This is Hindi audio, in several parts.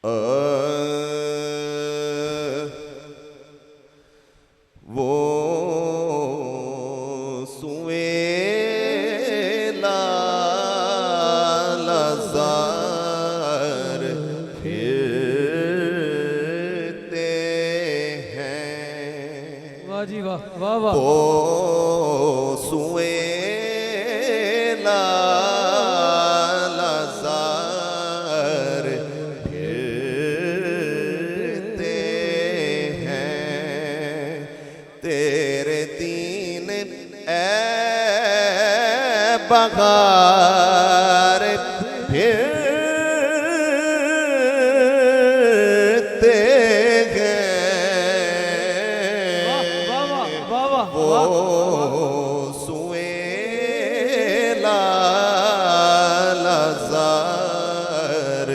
वो सुएला लज़ार फिरते हैं। वाह जी वाह, वाह वाह। वो सुएला लज़ार फिरते हैं। तेरे दीन ए बगार फिरते हैं। वाह वाह वाह वाह वो वाह। सुएला लज़ार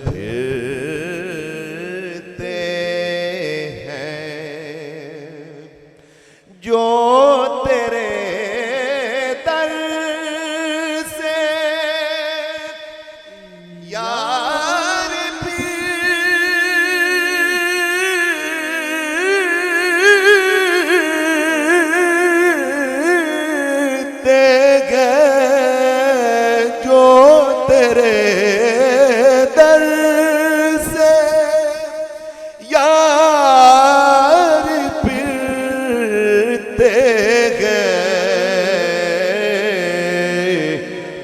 फिरते हैं। जो तेरे दर से यार फिरते गए। जो तेरे दर से यार फिरते गए।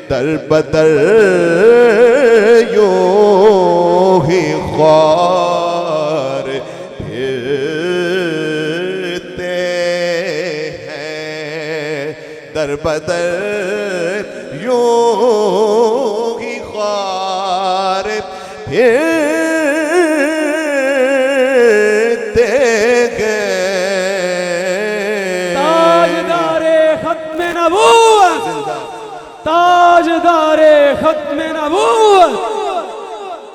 दर बदर यूं ही ख्वार फिरते हैं। दर बदर यूं ही ख्वार फिरते गए। ताजदारे खत्म नबूवत, ताजदारे खत्म नबूवत,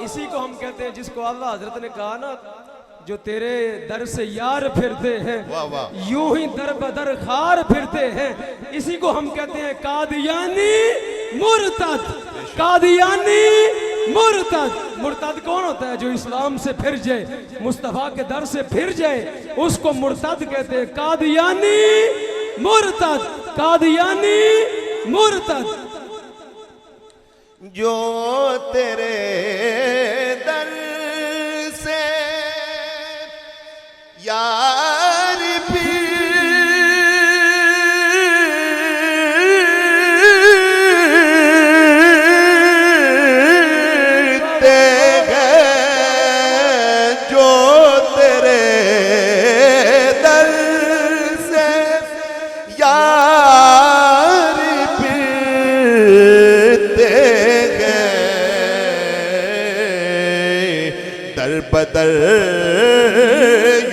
इसी को हम कहते हैं जिसको अल्लाह हजरत ने कहा ना, जो तेरे दर से यार फिरते हैं वाह वाह। यूं ही दर बदर खार फिरते हैं। इसी को हम कहते हैं कादियानी मुर्तद। कादियानी मुर्तद। मुर्तद कौन होता है? जो इस्लाम से फिर जाए, मुस्तफा के दर से फिर जाए, उसको मुर्तद कहते हैं। कादियानी मुर्तद, कादियानी मुर्तद। जो तेरे दर से यार फिरते गए। जो तेरे दर से यार फिरते गए। दर बदर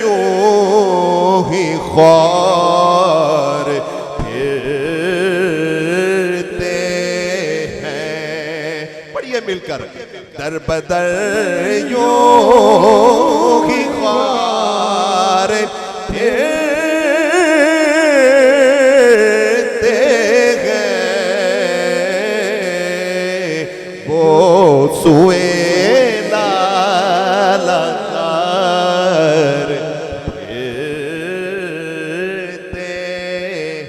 यूं ही ख्वार फिरते हैं। पढ़िए मिलकर। दर बदर यूं ही ख्वार फिरते गए। वो सुएला लज़ार फिरते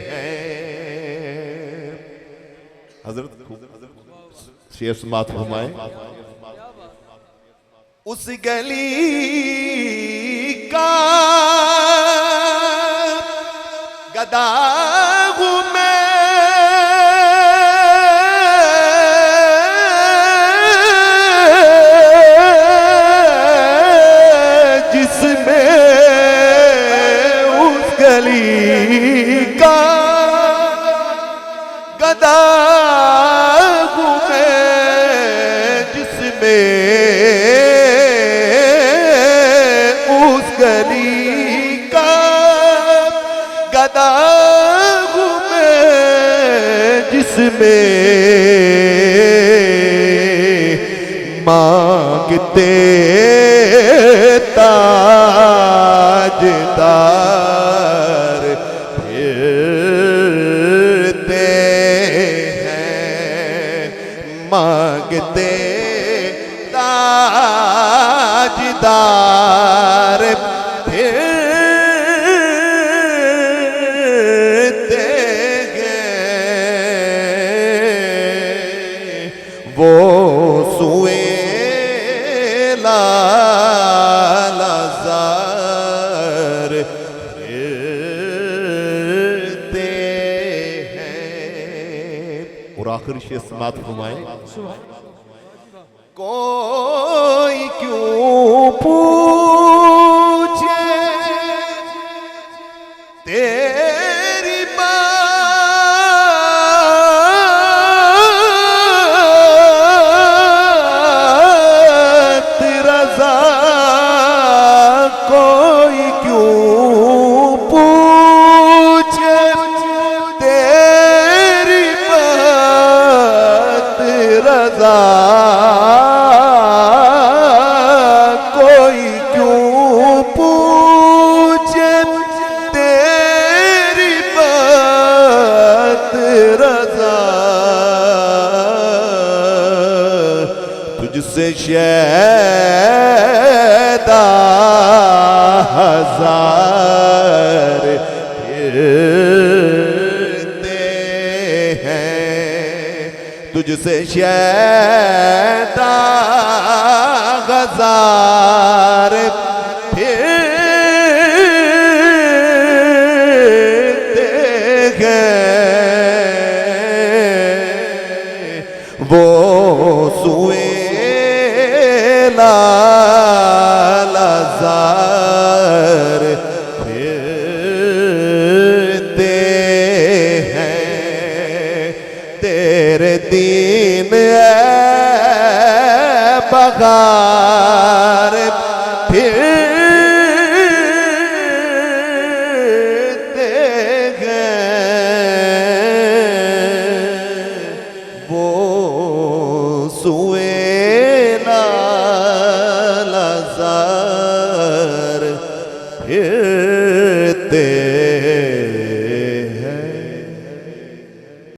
हैं। हजरत शेर समात फरमाए। उस गली का गदा हूँ मैं, जिसमें उस गली का गदा हूँ मैं, जिसमें उस गली का गदा हूँ मैं, जिसमें मांगते ताजदार फिरते हैं। मांगते ताज दार फिरते गए वो सुए लाज़र फिरते हैं। और आखिरी शेर समाप्त फरमाए, कोई क्यों पूछे तेरी बात रज़ा, कोई क्यों पूछे तेरी बात रज़ा, तुझसे शैदा हजार फिरते हैं, तुझसे शैदा हजार फिरते हैं वो सुए लाज़र फिरते हैं। तेरे दीन बगार फिरते हैं वो सुए लाज़र फिर